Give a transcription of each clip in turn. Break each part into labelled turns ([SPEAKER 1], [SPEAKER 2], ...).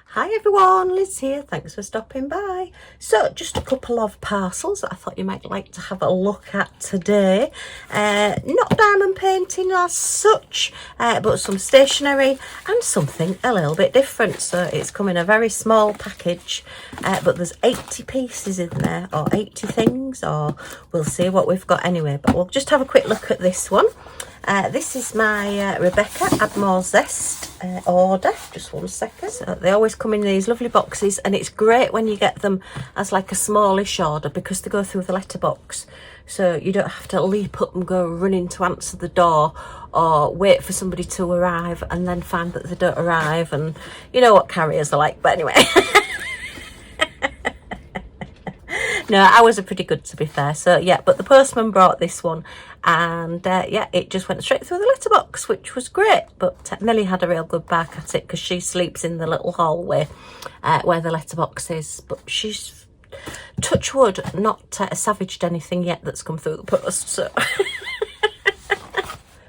[SPEAKER 1] Hi everyone, Liz here, thanks for stopping by. So just a couple of parcels that I thought you might like to have a look at today. Not diamond painting as such, but some stationery and something a little bit different. So it's come in a very small package, but there's 80 pieces in there, or 80 things, or we'll see what we've got anyway. But we'll just have a quick look at this one. This is my Rebecca Addmorezest order. Just one second. So they always come in these lovely boxes, and it's great when you get them as like a smallish order because they go through the letterbox, so you don't have to leap up and go running to answer the door or wait for somebody to arrive and then find that they don't arrive, and you know what carriers are like. But anyway. No, ours are pretty good, to be fair. So yeah, but the postman brought this one, and yeah, it just went straight through the letterbox, which was great. But Millie had a real good bark at it because she sleeps in the little hallway where the letterbox is. But she's, touch wood, not savaged anything yet that's come through the post. So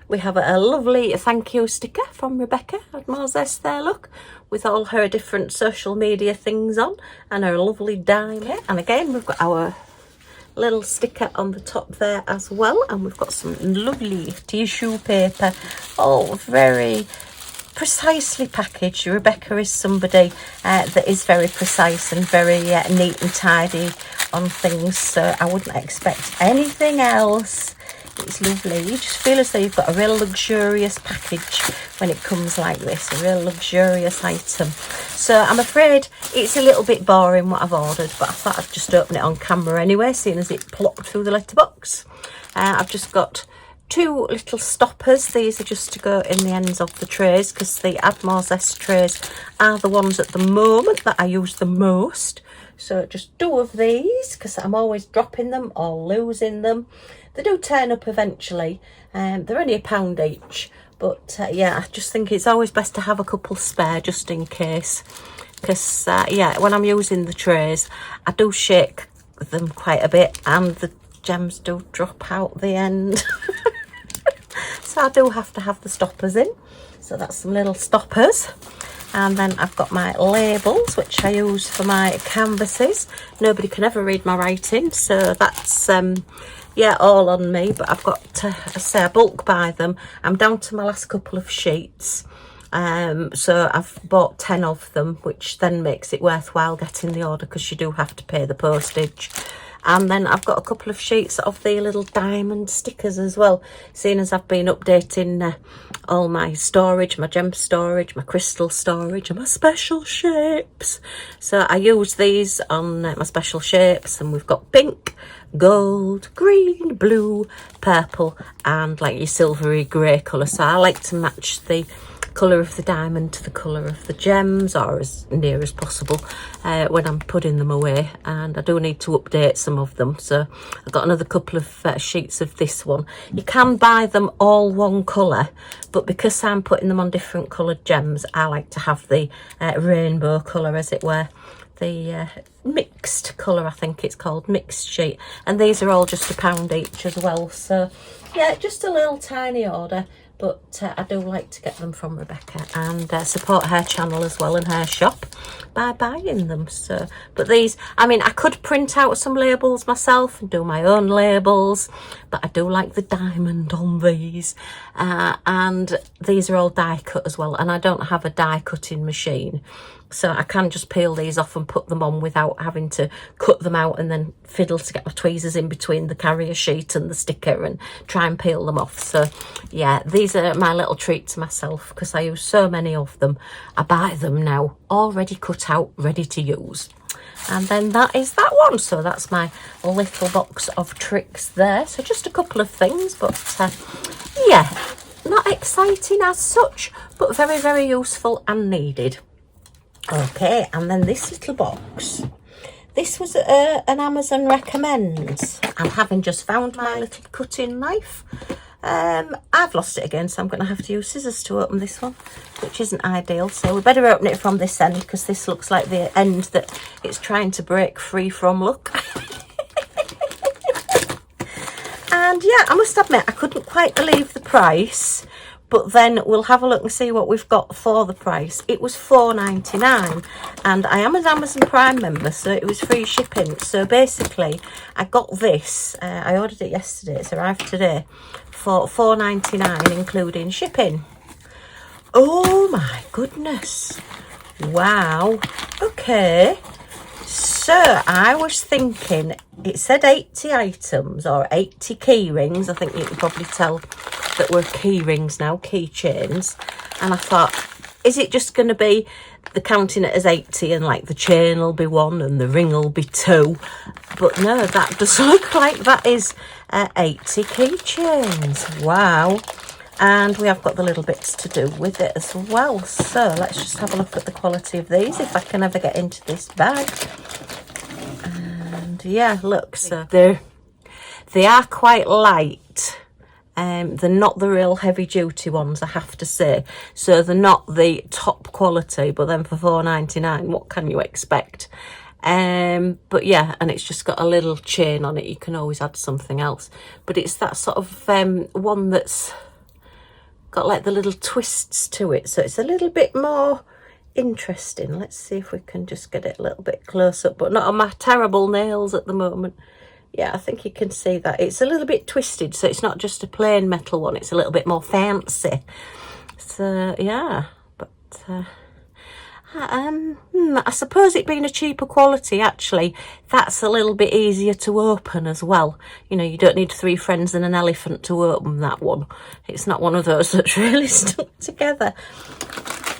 [SPEAKER 1] we have a lovely thank you sticker from Rebecca Addmorezest there, look, with all her different social media things on and her lovely diamond. Okay. And again, we've got our little sticker on the top there as well, and we've got some lovely tissue paper, all very precisely packaged. Rebecca is somebody that is very precise and very neat and tidy on things, so I wouldn't expect anything else. It's lovely. You just feel as though you've got a real luxurious package when it comes like this, a real luxurious item. So I'm afraid it's a little bit boring what I've ordered, but I thought I'd just open it on camera anyway, seeing as it plopped through the letterbox. I've just got two little stoppers. These are just to go in the ends of the trays, because the Addmorezest trays are the ones at the moment that I use the most. So just two of these, because I'm always dropping them or losing them. They do turn up eventually. They're only £1 each, but yeah, I just think it's always best to have a couple spare just in case, because yeah, when I'm using the trays I do shake them quite a bit and the gems do drop out the end. So I do have to have the stoppers in. So that's some little stoppers. And then I've got my labels, which I use for my canvases. Nobody can ever read my writing, so that's yeah, all on me. But I've got to say, I bulk buy them. I'm down to my last couple of sheets, so I've bought 10 of them, which then makes it worthwhile getting the order, because you do have to pay the postage. And then I've got a couple of sheets of the little diamond stickers as well, seeing as I've been updating all my storage, my gem storage, my crystal storage and my special shapes. So I use these on my special shapes, and we've got pink, gold, green, blue, purple and like your silvery grey colour. So I like to match the colour of the diamond to the colour of the gems, or as near as possible, when I'm putting them away. And I do need to update some of them, so I've got another couple of sheets of this one. You can buy them all one colour, but because I'm putting them on different coloured gems, I like to have the rainbow colour, as it were, the mixed colour, I think it's called, mixed sheet. And these are all just £1 each as well. So yeah, just a little tiny order, but I do like to get them from Rebecca and support her channel as well and her shop by buying them. So, but these, I mean, I could print out some labels myself and do my own labels, but I do like the diamond on these. And these are all die cut as well, and I don't have a die cutting machine, so I can just peel these off and put them on without having to cut them out and then fiddle to get my tweezers in between the carrier sheet and the sticker and try and peel them off. So yeah, these are my little treat to myself, because I use so many of them. I buy them now already cut out, ready to use. And then that is that one. So that's my little box of tricks there. So just a couple of things, but yeah, not exciting as such, but very, very useful and needed. Okay, and then this little box. This was an Amazon recommends, and having just found my little cutting knife, I've lost it again, so I'm going to have to use scissors to open this one, which isn't ideal. So we better open it from this end, because this looks like the end that it's trying to break free from, look. And yeah, I must admit, I couldn't quite believe the price, but then we'll have a look and see what we've got for the price. It was £4.99, and I am an Amazon Prime member, so it was free shipping. So basically I got this, I ordered it yesterday, it's arrived today, for £4.99 including shipping. Oh my goodness, wow. Okay, so I was thinking, it said 80 items or 80 key rings. I think you can probably tell that we're key rings now, keychains. And I thought, is it just going to be the counting it as 80 and like the chain will be 1 and the ring will be 2? But no, that does look like that is 80 keychains. Wow. And we have got the little bits to do with it as well. So let's just have a look at the quality of these, if I can ever get into this bag. And yeah, look, so they are quite light. They're not the real heavy duty ones, I have to say. So they're not the top quality, but then for £4.99, what can you expect? But yeah, and it's just got a little chain on it. You can always add something else, but it's that sort of one that's got like the little twists to it, so it's a little bit more interesting. Let's see if we can just get it a little bit close up, but not on my terrible nails at the moment. Yeah, I think you can see that it's a little bit twisted, so it's not just a plain metal one, it's a little bit more fancy. So yeah, but I suppose it being a cheaper quality, actually, that's a little bit easier to open as well. You know, you don't need 3 friends and an elephant to open that one. It's not one of those that's really stuck together.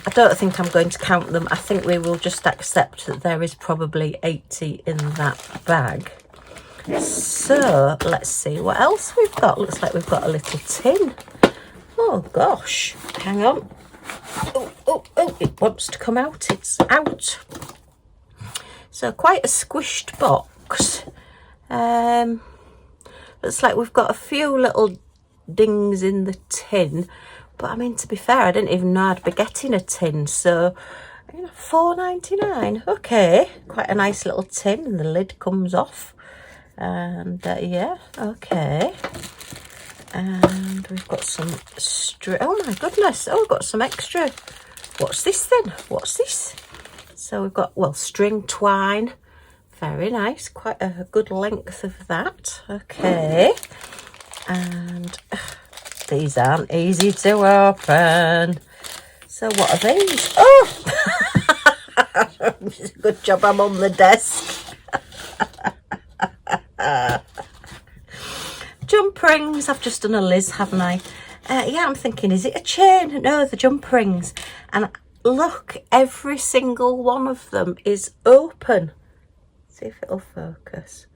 [SPEAKER 1] I don't think I'm going to count them. I think we will just accept that there is probably 80 in that bag. So let's see what else we've got. Looks like we've got a little tin. Oh gosh, hang on. Oh, it wants to come out. It's out. So quite a squished box. Looks like we've got a few little dings in the tin, but I mean, to be fair, I didn't even know I'd be getting a tin. So you know, £4.99. Okay, quite a nice little tin, and the lid comes off. And yeah, okay. And we've got some oh my goodness, oh, we've got some extra. What's this then? What's this? So we've got, well, string twine. Very nice, quite a good length of that. Okay. And these aren't easy to open. So what are these? Oh! Good job I'm on the desk. Jump rings. I've just done a Liz, haven't I? Yeah, I'm thinking, is it a chain? No, the jump rings. And look, every single one of them is open. See if it'll focus.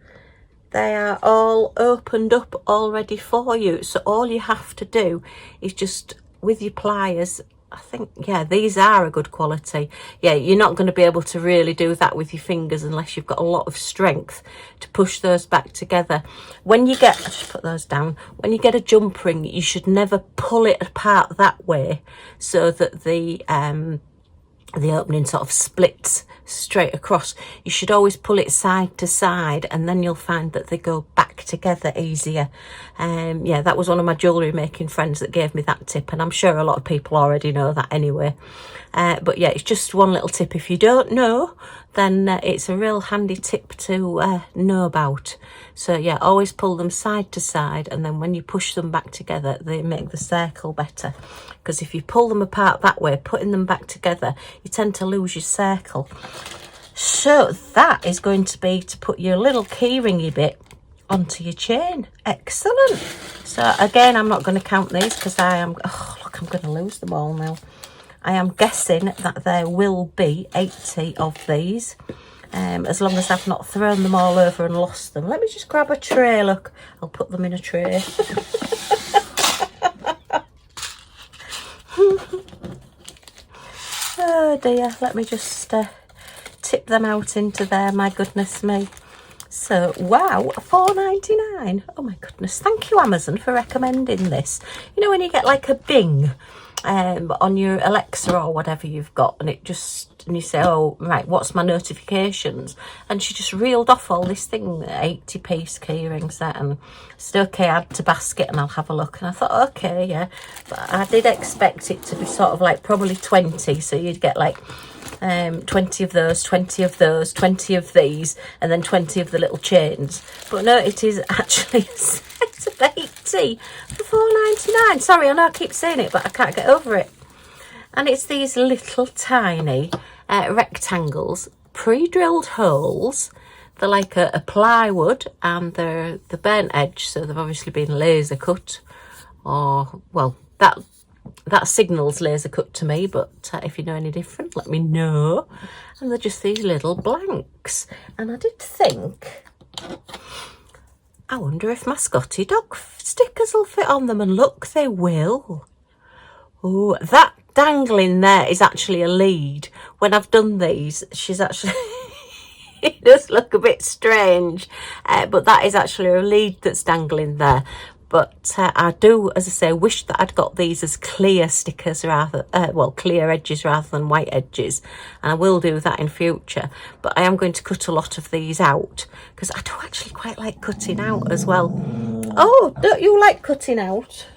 [SPEAKER 1] They are all opened up already for you. So all you have to do is just, with your pliers, I think, yeah, these are a good quality. Yeah, you're not going to be able to really do that with your fingers unless you've got a lot of strength to push those back together. When you get, I'll just put those down. When you get a jump ring, you should never pull it apart that way so that the opening sort of splits straight across. You should always pull it side to side, and then you'll find that they go back together easier. Yeah, that was one of my jewellery making friends that gave me that tip, and I'm sure a lot of people already know that anyway. But yeah, it's just one little tip. If you don't know, then it's a real handy tip to know about. So yeah, always pull them side to side, and then when you push them back together, they make the circle better. Because if you pull them apart that way, putting them back together, you tend to lose your circle. So that is going to be to put your little key ringy bit onto your chain. Excellent. So again, I'm not going to count these because I am, oh look, I'm going to lose them all now. I am guessing that there will be 80 of these, as long as I've not thrown them all over and lost them. Let me just grab a tray. Look, I'll put them in a tray. Oh dear, let me just tip them out into there. My goodness me. So wow, £4.99. Oh my goodness, thank you Amazon for recommending this. You know when you get like a bing on your Alexa or whatever you've got, and you say, oh right, what's my notifications, and she just reeled off all this thing, 80-piece keyring set, and said okay, add to basket and I'll have a look. And I thought okay, yeah, but I did expect it to be sort of like probably 20, so you'd get like 20 of those, 20 of those, 20 of these, and then 20 of the little chains. But no, it is actually a set of 80 for £4.99. Sorry, I know I keep saying it, but I can't get over it. And it's these little tiny rectangles, pre-drilled holes. They're like a plywood, and they're the burnt edge, so they've obviously been laser cut, or well, that signals laser cut to me, but if you know any different, let me know. And they're just these little blanks. And I did think, I wonder if my Scotty dog stickers will fit on them, and look, they will. Oh, that dangling there is actually a lead. When I've done these, she's actually it does look a bit strange, but that is actually a lead that's dangling there. But I do, as I say, wish that I'd got these as clear stickers rather, clear edges rather than white edges. And I will do that in future. But I am going to cut a lot of these out, because I do actually quite like cutting out as well. Oh, don't you like cutting out?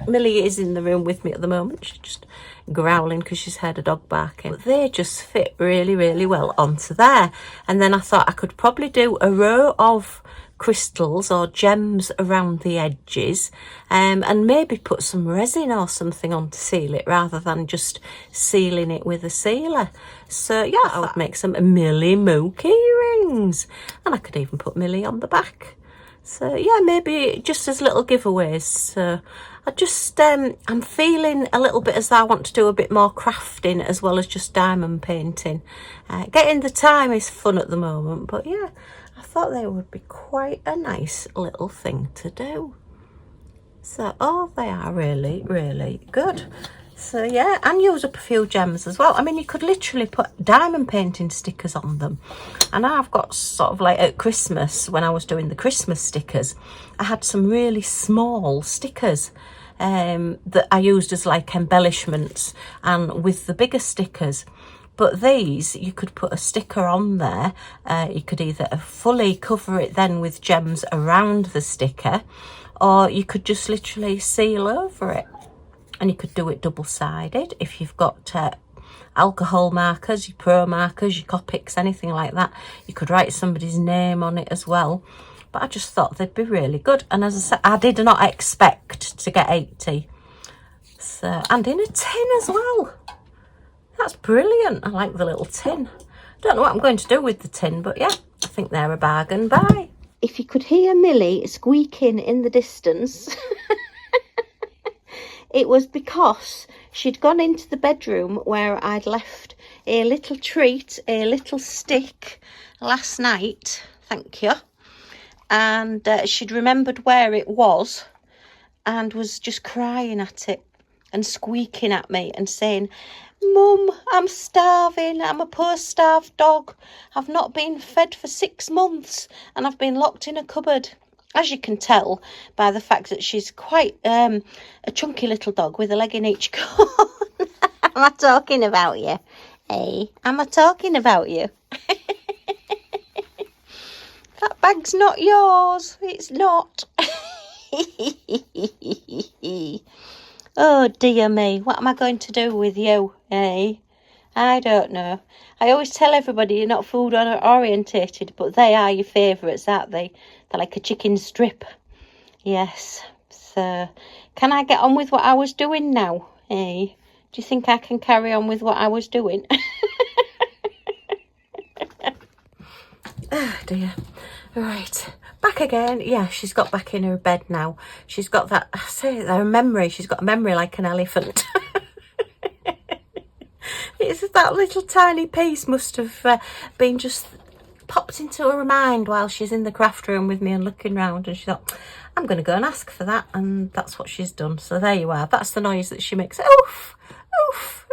[SPEAKER 1] Millie is in the room with me at the moment. She's just growling because she's heard a dog barking. But they just fit really, really well onto there. And then I thought I could probably do a row of crystals or gems around the edges, and maybe put some resin or something on to seal it rather than just sealing it with a sealer. So yeah, I would make some Millie Moo key rings, and I could even put Millie on the back. So yeah, maybe just as little giveaways. So I just I'm feeling a little bit as though I want to do a bit more crafting as well as just diamond painting. Getting the time is fun at the moment, but yeah, I thought they would be quite a nice little thing to do. So, oh, they are really, really good. So yeah, and use up a few gems as well. I mean, you could literally put diamond painting stickers on them. And I've got sort of like at Christmas, when I was doing the Christmas stickers, I had some really small stickers that I used as like embellishments, and with the bigger stickers. But these, you could put a sticker on there. You could either fully cover it then with gems around the sticker, or you could just literally seal over it. And you could do it double-sided if you've got alcohol markers, your pro markers, your Copics, anything like that. You could write somebody's name on it as well. But I just thought they'd be really good. And as I said, I did not expect to get 80. So, and in a tin as well. That's brilliant. I like the little tin. Don't know what I'm going to do with the tin, but yeah, I think they're a bargain buy. If you could hear Millie squeaking in the distance, it was because she'd gone into the bedroom where I'd left a little treat, a little stick last night. Thank you. And she'd remembered where it was and was just crying at it and squeaking at me and saying, "Mum, I'm starving. I'm a poor starved dog. I've not been fed for 6 months and I've been locked in a cupboard." As you can tell by the fact that she's quite a chunky little dog with a leg in each corner. Am I talking about you? Hey, am I talking about you? That bag's not yours. It's not. Oh dear me, what am I going to do with you, eh? I don't know. I always tell everybody you're not food orientated, but they are your favourites, aren't they? They're like a chicken strip. Yes. So, can I get on with what I was doing now, eh? Do you think I can carry on with what I was doing? Oh dear. Right, back again. Yeah, she's got back in her bed now. She's got that, I say, her memory. She's got a memory like an elephant. It's that little tiny piece must have been just popped into her mind while she's in the craft room with me and looking round, and she thought, I'm going to go and ask for that, and that's what she's done. So there you are. That's the noise that she makes. Oof, oof.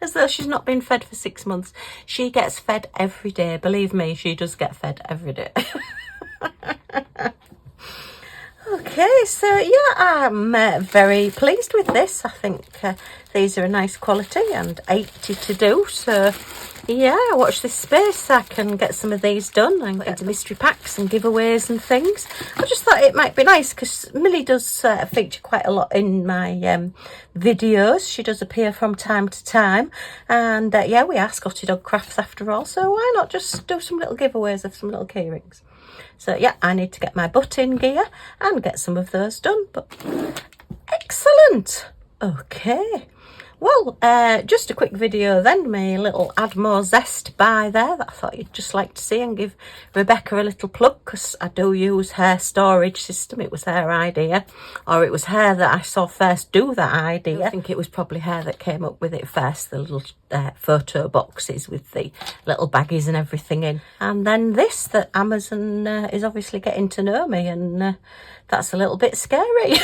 [SPEAKER 1] As though she's not been fed for 6 months. She gets fed every day. Believe me, she does get fed every day. Okay. Okay, so yeah, I'm very pleased with this. I think these are a nice quality and 80 to do, so yeah, watch this space. I can get some of these done and get into mystery packs and giveaways and things. I just thought it might be nice because Millie does feature quite a lot in my videos. She does appear from time to time, and yeah, we are Scottiedogcrafts after all, so why not just do some little giveaways of some little key rings. So yeah, I need to get my butt in gear and get some of those done, but excellent. Okay, well, just a quick video then, my little Addmorezest buy there that I thought you'd just like to see, and give Rebecca a little plug because I do use her storage system. It was her idea, or it was her that I saw first do that idea. I think it was probably her that came up with it first, the little photo boxes with the little baggies and everything in. And then this, that Amazon is obviously getting to know me, and that's a little bit scary.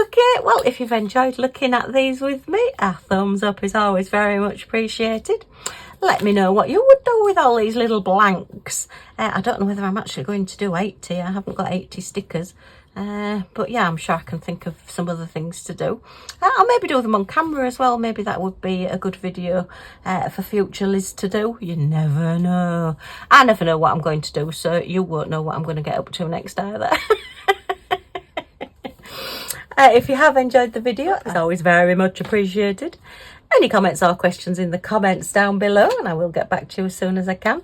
[SPEAKER 1] Okay, well, if you've enjoyed looking at these with me, a thumbs up is always very much appreciated. Let me know what you would do with all these little blanks. I don't know whether I'm actually going to do 80. I haven't got 80 stickers. But yeah, I'm sure I can think of some other things to do. I'll maybe do them on camera as well. Maybe that would be a good video for future Liz to do. You never know. I never know what I'm going to do, so you won't know what I'm going to get up to next either. If you have enjoyed the video, it's always very much appreciated. Any comments or questions in the comments down below, and I will get back to you as soon as I can.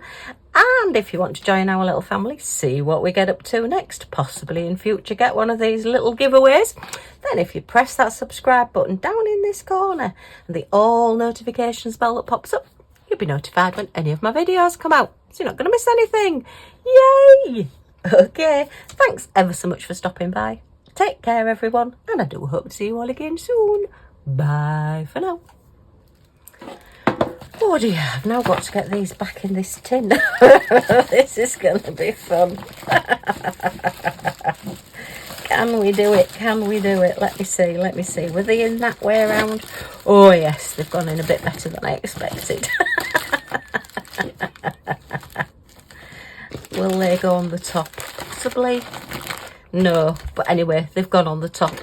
[SPEAKER 1] And if you want to join our little family, see what we get up to next, possibly in future get one of these little giveaways, then if you press that subscribe button down in this corner and the all notifications bell that pops up, you'll be notified when any of my videos come out, so you're not going to miss anything. Yay! Okay, thanks ever so much for stopping by. Take care, everyone, and I do hope to see you all again soon. Bye for now. Oh dear, I've now got to get these back in this tin. This is going to be fun. Can we do it? Can we do it? Let me see, let me see. Were they in that way around? Oh yes, they've gone in a bit better than I expected. Will they go on the top? Possibly. No, but anyway, they've gone on the top.